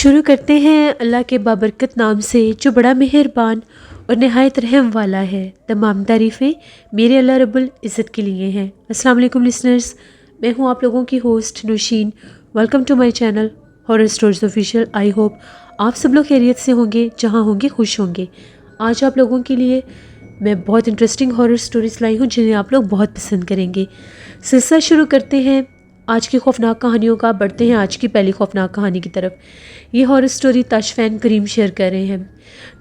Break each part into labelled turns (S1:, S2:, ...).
S1: शुरू करते हैं अल्लाह के बाबरकत नाम से जो बड़ा मेहरबान और नहायत रहम वाला है। तमाम तारीफ़ें मेरे अल्लाह रब्बुल इज़्ज़त के लिए हैं। अस्सलाम वालेकुम लिसनर्स, मैं हूँ आप लोगों की होस्ट Nausheen. Welcome to my channel horror stories official. I hope आप सब लोग खैरियत से होंगे, जहाँ होंगे खुश होंगे। आज आप लोगों के लिए मैं बहुत इंटरेस्टिंग हॉरर स्टोरीज़ लाई हूँ जिन्हें आप लोग बहुत पसंद करेंगे। सिलसिला शुरू करते हैं आज की खौफनाक कहानियों का। बढ़ते हैं आज की पहली खौफनाक कहानी की तरफ। ये हॉरर स्टोरी ताशफैन करीम शेयर कर रहे हैं।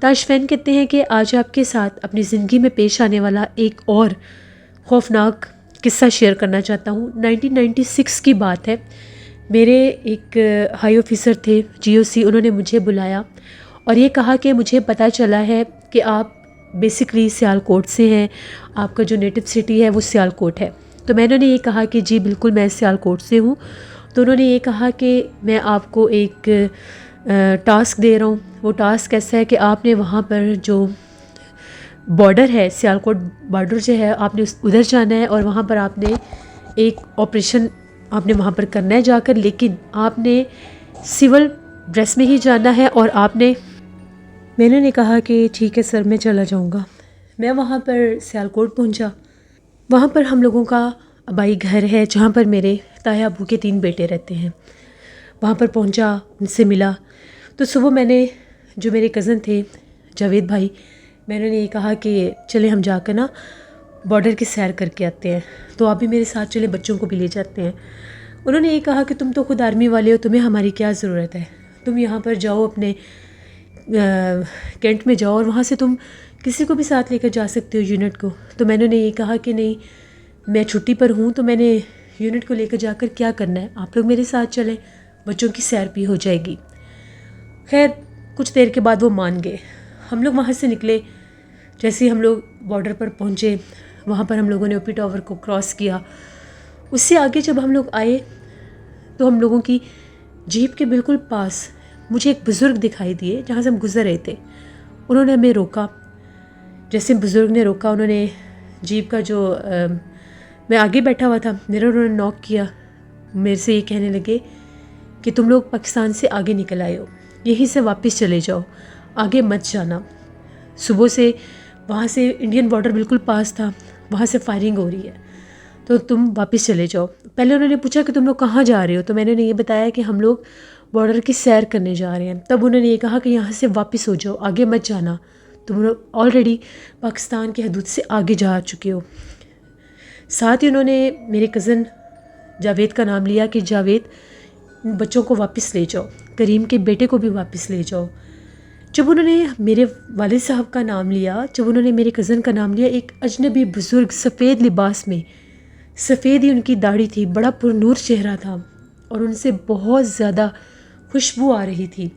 S1: ताशफैन कहते हैं कि आज आपके साथ अपनी ज़िंदगी में पेश आने वाला एक और खौफनाक किस्सा शेयर करना चाहता हूँ। 1996 की बात है। मेरे एक हाई ऑफिसर थे जीओसी, उन्होंने मुझे बुलाया और ये कहा कि मुझे पता चला है कि आप बेसिकली सियालकोट से हैं, आपका जो नेटिव सिटी है वो सियालकोट है। तो मैंने ये कहा कि जी बिल्कुल मैं सियालकोट से हूँ। तो उन्होंने ये कहा कि मैं आपको एक टास्क दे रहा हूँ। वो टास्क ऐसा है कि आपने वहाँ पर जो बॉर्डर है, सियालकोट बॉर्डर जो है, आपने उधर जाना है और वहाँ पर आपने एक ऑपरेशन आपने वहाँ पर करना है जाकर, लेकिन आपने सिविल ड्रेस में ही जाना है। और मैंने कहा कि ठीक है सर, मैं चला जाऊँगा। मैं वहाँ पर सियालकोट पहुँचा। वहाँ पर हम लोगों का आबाई घर है जहाँ पर मेरे ताया अबू के 3 बेटे रहते हैं। वहाँ पर पहुँचा, उनसे मिला। तो सुबह मैंने जो मेरे कज़न थे जावेद भाई, मैंने ये कहा कि चले हम जाकर ना बॉर्डर की सैर करके आते हैं, तो आप भी मेरे साथ चले, बच्चों को भी ले जाते हैं। उन्होंने ये कहा कि तुम तो खुद आर्मी वाले हो, तुम्हें हमारी क्या ज़रूरत है, तुम यहाँ पर जाओ, अपने कैंट में जाओ और वहाँ से तुम किसी को भी साथ लेकर जा सकते हो यूनिट को। तो मैंने ये कहा कि नहीं, मैं छुट्टी पर हूँ, तो मैंने यूनिट को लेकर जाकर क्या करना है, आप लोग मेरे साथ चलें, बच्चों की सैर भी हो जाएगी। खैर कुछ देर के बाद वो मान गए। हम लोग वहाँ से निकले। जैसे ही हम लोग बॉर्डर पर पहुँचे, वहाँ पर हम लोगों ने ओपी टावर को क्रॉस किया। उससे आगे जब हम लोग आए तो हम लोगों की जीप के बिल्कुल पास मुझे एक बुज़ुर्ग दिखाई दिए जहाँ से हम गुज़र रहे थे। उन्होंने हमें रोका। जैसे बुज़ुर्ग ने रोका, उन्होंने जीप का जो मैं आगे बैठा हुआ था, मेरा उन्होंने नॉक किया। मेरे से ये कहने लगे कि तुम लोग पाकिस्तान से आगे निकल आए हो, यहीं से वापस चले जाओ, आगे मत जाना। सुबह से वहाँ से इंडियन बॉर्डर बिल्कुल पास था, वहाँ से फायरिंग हो रही है, तो तुम वापस चले जाओ। पहले उन्होंने पूछा कि तुम लोग कहाँ जा रहे हो, तो मैंने ये बताया कि हम लोग बॉर्डर की सैर करने जा रहे हैं। तब उन्होंने ये कहा कि यहाँ से वापस हो जाओ, आगे मत जाना, तुम लोग ऑलरेडी पाकिस्तान की हदूद से आगे जा चुके हो। साथ ही उन्होंने मेरे कज़न जावेद का नाम लिया कि जावेद, बच्चों को वापस ले जाओ, करीम के बेटे को भी वापस ले जाओ। जब उन्होंने मेरे वालिद साहब का नाम लिया, जब उन्होंने मेरे कज़न का नाम लिया, एक अजनबी बुज़ुर्ग सफ़ेद लिबास में, सफ़ेद ही उनकी दाढ़ी थी, बड़ा पुरनूर चेहरा था और उनसे बहुत ज़्यादा खुशबू आ रही थी।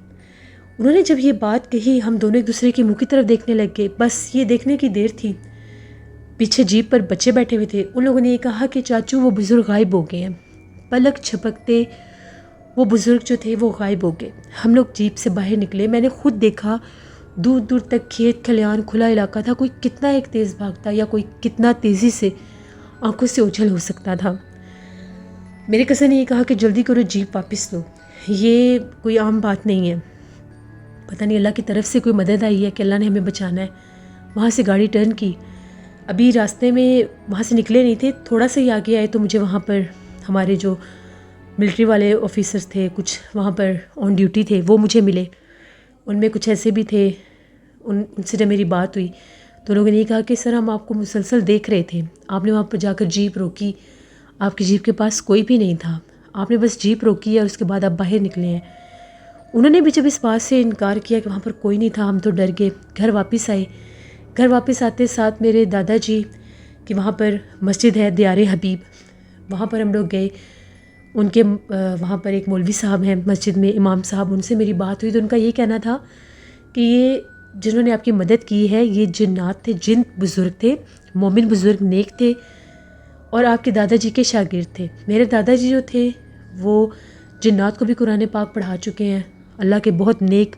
S1: उन्होंने जब ये बात कही, हम दोनों एक दूसरे के मुंह की तरफ देखने लग गए। बस ये देखने की देर थी। पीछे जीप पर बच्चे बैठे हुए थे। उन लोगों ने ये कहा कि चाचू वो बुज़ुर्ग गायब हो गए हैं। पलक झपकते वो बुज़ुर्ग जो थे वो गायब हो गए। हम लोग जीप से बाहर निकले। मैंने खुद देखा, दूर दूर तक खेत खलियान खुला इलाका था। कोई कितना एक तेज़ भागता या कोई कितना तेज़ी से आंखों से ओझल हो सकता था। मेरे कज़न ने ये कहा कि जल्दी करो, जीप वापस लो, ये कोई आम बात नहीं है। पता नहीं अल्लाह की तरफ से कोई मदद आई है कि अल्लाह ने हमें बचाना है। वहाँ से गाड़ी टर्न की। अभी रास्ते में वहाँ से निकले नहीं थे, थोड़ा सा ही आगे आए तो मुझे वहाँ पर हमारे जो मिलिट्री वाले ऑफिसर्स थे, कुछ वहाँ पर ऑन ड्यूटी थे, वो मुझे मिले। उनमें कुछ ऐसे भी थे। उनसे जब मेरी बात हुई तो लोगों ने कहा कि सर हम आपको मुसलसल देख रहे थे, आपने वहाँ पर जाकर जीप रोकी, आपकी जीप के पास कोई भी नहीं था, आपने बस जीप रोकी है और उसके बाद आप बाहर निकले हैं। उन्होंने भी जब इस बात से इनकार किया कि वहाँ पर कोई नहीं था, हम तो डर गए, घर वापस आए। घर वापस आते साथ मेरे दादाजी कि वहाँ पर मस्जिद है दियारे हबीब, वहाँ पर हम लोग गए। उनके वहाँ पर एक मौलवी साहब हैं मस्जिद में, इमाम साहब, उनसे मेरी बात हुई तो उनका ये कहना था कि ये जिन्होंने आपकी मदद की है ये जिन्नात थे, जिन बुज़ुर्ग थे, मोमिन बुज़ुर्ग, नेक थे और आपके दादाजी के शागिर्द थे। मेरे दादाजी जो थे वो जिन्नात को भी कुरान पाक पढ़ा चुके हैं। अल्लाह के बहुत नेक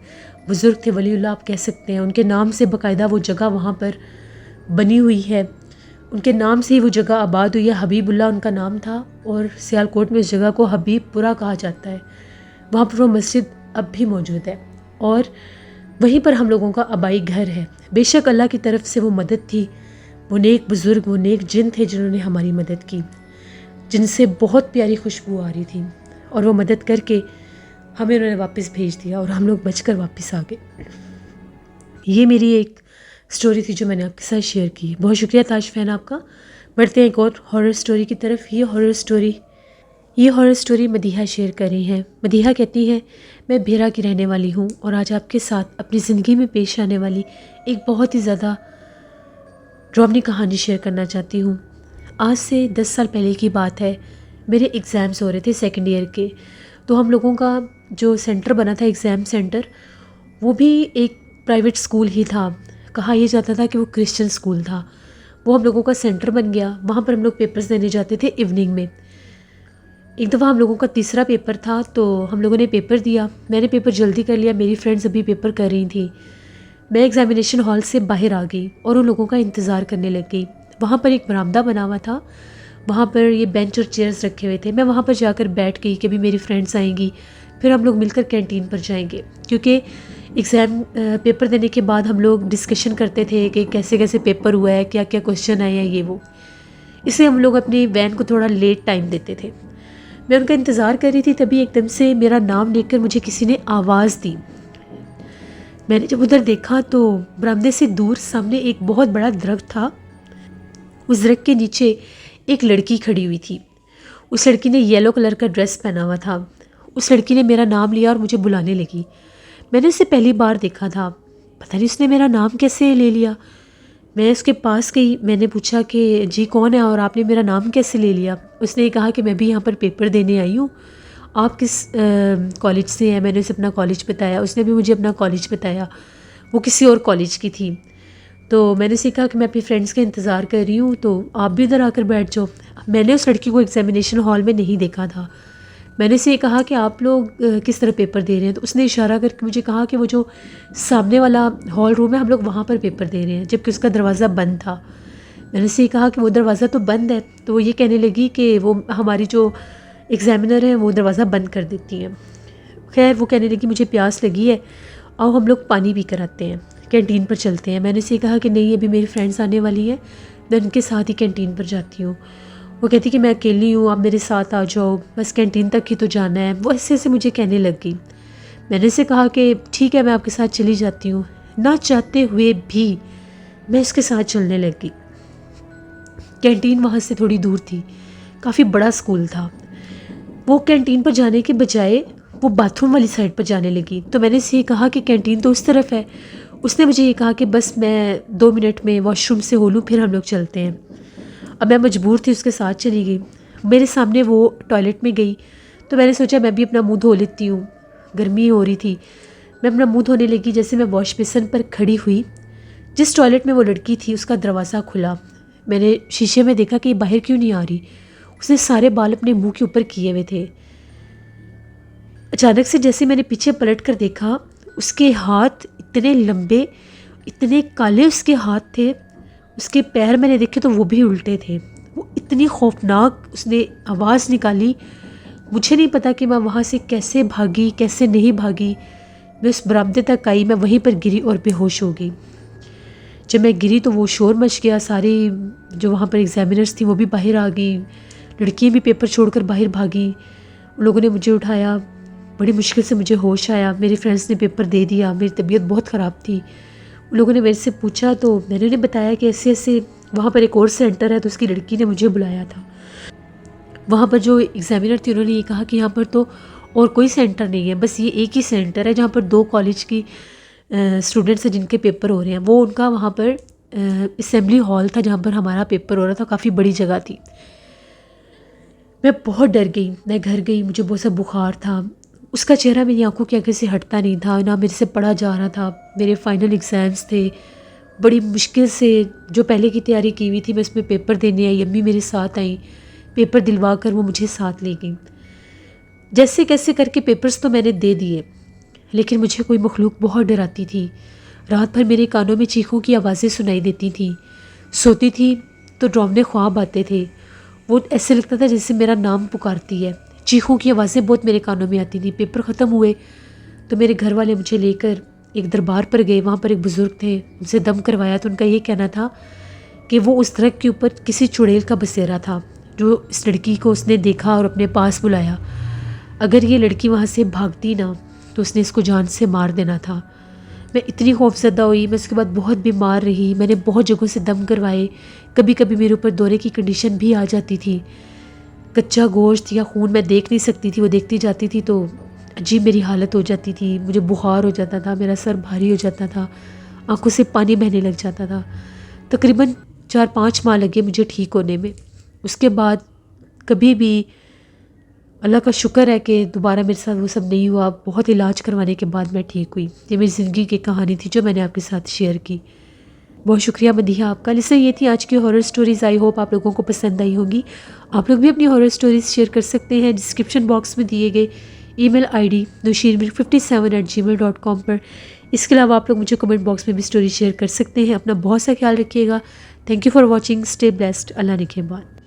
S1: बुज़ुर्ग थे, वलीउल्लाह आप कह सकते हैं। उनके नाम से बाकायदा वो जगह वहाँ पर बनी हुई है, उनके नाम से ही वो जगह आबाद हुई है। हबीबुल्लाह उनका नाम था और सियालकोट में उस जगह को हबीबपुरा कहा जाता है। वहाँ पर वो मस्जिद अब भी मौजूद है और वहीं पर हम लोगों का आबाई घर है। बेशक अल्लाह की तरफ से वो मदद थी, वो नेक बुज़ुर्ग, वो नेक जिन थे जिन्होंने हमारी मदद की, जिनसे बहुत प्यारी खुशबू आ रही थी और वो मदद करके हमें उन्होंने वापस भेज दिया और हम लोग बचकर वापस आ गए। ये मेरी एक स्टोरी थी जो मैंने आपके साथ शेयर की। बहुत शुक्रिया ताज फैन आपका। बढ़ते हैं एक और हॉरर स्टोरी की तरफ। ये हॉरर स्टोरी मदीहा शेयर कर रही हैं। मदीहा कहती हैं, मैं भेरा की रहने वाली हूँ और आज आपके साथ अपनी ज़िंदगी में पेश आने वाली एक बहुत ही ज़्यादा ड्रावनी कहानी शेयर करना चाहती हूँ। आज से 10 साल पहले की बात है। मेरे एग्ज़ाम्स हो रहे थे सेकेंड ईयर के, तो हम लोगों का जो सेंटर बना था एग्ज़ाम सेंटर, वो भी एक प्राइवेट स्कूल ही था। कहा यह जाता था कि वो क्रिश्चियन स्कूल था। वो हम लोगों का सेंटर बन गया। वहाँ पर हम लोग पेपर्स देने जाते थे इवनिंग में। एक दफ़ा हम लोगों का तीसरा पेपर था तो हम लोगों ने पेपर दिया। मैंने पेपर जल्दी कर लिया, मेरी फ्रेंड्स अभी पेपर कर रही थी। मैं एग्ज़ामिनेशन हॉल से बाहर आ गई और उन लोगों का इंतज़ार करने लग गई। वहाँ पर एक बरामदा बना हुआ था, वहाँ पर ये बेंच और चेयर्स रखे हुए थे। मैं वहाँ पर जाकर बैठ गई कि अभी मेरी फ्रेंड्स आएंगी, फिर हम लोग मिलकर कैंटीन पर जाएंगे, क्योंकि एग्ज़ाम पेपर देने के बाद हम लोग डिस्कशन करते थे कि कैसे कैसे पेपर हुआ है, क्या क्या क्वेश्चन आए हैं, ये वो। इसलिए हम लोग अपनी वैन को थोड़ा लेट टाइम देते थे। मैं उनका इंतज़ार कर रही थी, तभी एकदम से मेरा नाम लेकर मुझे किसी ने आवाज़ दी। मैंने जब उधर देखा तो बरामदे से दूर सामने एक बहुत बड़ा दरख्त था। उस दरख्त के नीचे एक लड़की खड़ी हुई थी। उस लड़की ने येलो कलर का ड्रेस पहना हुआ था। उस लड़की ने मेरा नाम लिया और मुझे बुलाने लगी। मैंने उसे पहली बार देखा था, पता नहीं उसने मेरा नाम कैसे ले लिया। मैं उसके पास गई, मैंने पूछा कि जी कौन है और आपने मेरा नाम कैसे ले लिया। उसने कहा कि मैं भी यहाँ पर पेपर देने आई हूँ, आप किस कॉलेज से हैं। मैंने उसे अपना कॉलेज बताया, उसने भी मुझे अपना कॉलेज बताया। वो किसी और कॉलेज की थी। तो मैंने उसे कहा कि मैं अपनी फ्रेंड्स का इंतज़ार कर रही हूँ, तो आप भी इधर आकर बैठ जाओ। मैंने उस लड़की को एग्ज़ामिनेशन हॉल में नहीं देखा था। मैंने उसे कहा कि आप लोग किस तरह पेपर दे रहे हैं, तो उसने इशारा करके मुझे कहा कि वो जो सामने वाला हॉल रूम है हम लोग वहाँ पर पेपर दे रहे हैं, जबकि उसका दरवाज़ा बंद था। मैंने उसे कहा कि वो दरवाज़ा तो बंद है, तो वो ये कहने लगी कि वो हमारी जो एग्ज़ामिनर है वो दरवाज़ा बंद कर देती हैं। खैर वो कहने लगी मुझे प्यास लगी है, आओ हम लोग पानी पी कर आते हैं, कैंटीन पर चलते हैं। मैंने उसे कहा कि नहीं, अभी मेरी फ्रेंड्स आने वाली हैं, मैं उनके साथ ही कैंटीन पर जाती हूँ। वो कहती कि मैं अकेली हूँ, आप मेरे साथ आ जाओ, बस कैंटीन तक ही तो जाना है। वो ऐसे ऐसे मुझे कहने लगी। मैंने उसे कहा कि ठीक है, मैं आपके साथ चली जाती हूँ। ना चाहते हुए भी मैं उसके साथ चलने लगी। कैंटीन वहाँ से थोड़ी दूर थी, काफ़ी बड़ा स्कूल था। वो कैंटीन पर जाने के बजाय वो बाथरूम वाली साइड पर जाने लगी। तो मैंने इसे कहा कि कैंटीन तो उस तरफ है। उसने मुझे ये कहा कि बस मैं 2 मिनट में वॉशरूम से हो लूँ, फिर हम लोग चलते हैं। अब मैं मजबूर थी, उसके साथ चली गई। मेरे सामने वो टॉयलेट में गई, तो मैंने सोचा मैं भी अपना मुंह धो लेती हूँ, गर्मी हो रही थी। मैं अपना मुंह धोने लगी। जैसे मैं वॉश बेसिन पर खड़ी हुई, जिस टॉयलेट में वो लड़की थी उसका दरवाज़ा खुला। मैंने शीशे में देखा कि ये बाहर क्यों नहीं आ रही। उसने सारे बाल अपने मुंह के ऊपर किए हुए थे। अचानक से जैसे मैंने पीछे पलट कर देखा, उसके हाथ इतने लंबे, इतने काले उसके हाथ थे। उसके पैर मैंने देखे तो वो भी उल्टे थे। वो इतनी खौफनाक उसने आवाज़ निकाली। मुझे नहीं पता कि मैं वहाँ से कैसे भागी, कैसे नहीं भागी। मैं उस बरामदे तक आई, मैं वहीं पर गिरी और बेहोश हो गई। जब मैं गिरी तो वो शोर मच गया। सारी जो वहाँ पर एग्ज़ामिनर्स थी वो भी बाहर आ गई, लड़कियाँ भी पेपर छोड़कर बाहर भागी। उन लोगों ने मुझे उठाया, बड़ी मुश्किल से मुझे होश आया। मेरे फ्रेंड्स ने पेपर दे दिया। मेरी तबीयत बहुत ख़राब थी। उन लोगों ने मेरे से पूछा तो मैंने उन्हें बताया कि ऐसे ऐसे वहाँ पर एक और सेंटर है, तो उसकी लड़की ने मुझे बुलाया था। वहाँ पर जो एग्ज़ामिनर थी उन्होंने ये कहा कि यहाँ पर तो और कोई सेंटर नहीं है, बस ये एक ही सेंटर है जहाँ पर 2 कॉलेज की स्टूडेंट्स हैं जिनके पेपर हो रहे हैं। वो उनका वहाँ पर असेंबली हॉल था जहाँ पर हमारा पेपर हो रहा था। काफ़ी बड़ी जगह थी। मैं बहुत डर गई। मैं घर गई, मुझे बहुत सा बुखार था। उसका चेहरा मेरी आंखों की आगे से हटता नहीं था, ना मेरे से पढ़ा जा रहा था। मेरे फाइनल एग्ज़ाम्स थे। बड़ी मुश्किल से जो पहले की तैयारी की हुई थी मैं इसमें पेपर देने आई। अम्मी मेरे साथ आई, पेपर दिलवा कर वो मुझे साथ ले गई। जैसे कैसे करके पेपर्स तो मैंने दे दिए, लेकिन मुझे कोई मखलूक बहुत डराती थी। रात भर मेरे कानों में चीखों की आवाज़ें सुनाई देती थीं। सोती थी तो डरावने ख्वाब आते थे। वो ऐसे लगता था जैसे मेरा नाम पुकारती है। चीखों की आवाज़ें बहुत मेरे कानों में आती थी। पेपर ख़त्म हुए तो मेरे घर वाले मुझे लेकर एक दरबार पर गए। वहाँ पर एक बुज़ुर्ग थे, उनसे दम करवाया। तो उनका ये कहना था कि वो उस दरख्त के ऊपर किसी चुड़ैल का बसेरा था, जो इस लड़की को उसने देखा और अपने पास बुलाया। अगर ये लड़की वहाँ से भागती ना तो उसने इसको जान से मार देना था। मैं इतनी खौफजदा हुई, मैं उसके बाद बहुत बीमार रही। मैंने बहुत जगहों से दम करवाए, कभी कभी मेरे ऊपर दौरे की कंडीशन भी आ जाती थी। कच्चा गोश्त या खून मैं देख नहीं सकती थी, वो देखती जाती थी तो अजीब मेरी हालत हो जाती थी। मुझे बुखार हो जाता था, मेरा सर भारी हो जाता था, आंखों से पानी बहने लग जाता था। तकरीबन 4-5 माह लगे मुझे ठीक होने में। उसके बाद कभी भी अल्लाह का शुक्र है कि दोबारा मेरे साथ वो सब नहीं हुआ। बहुत इलाज करवाने के बाद मैं ठीक हुई। ये मेरी ज़िंदगी की कहानी थी जो मैंने आपके साथ शेयर की। बहुत शुक्रिया मदीहा आपका। लिसन, ये थी आज की हॉरर स्टोरीज़। आई होप आप लोगों को पसंद आई होगी। आप लोग भी अपनी हॉरर स्टोरीज़ शेयर कर सकते हैं डिस्क्रिप्शन बॉक्स में दिए गए ईमेल आईडी nushirmilk57@gmail.com पर। इसके अलावा आप लोग मुझे कमेंट बॉक्स में भी स्टोरी शेयर कर सकते हैं। अपना बहुत सा ख्याल रखिएगा। Thank you for watching. Stay blessed. Allah ने के बाद।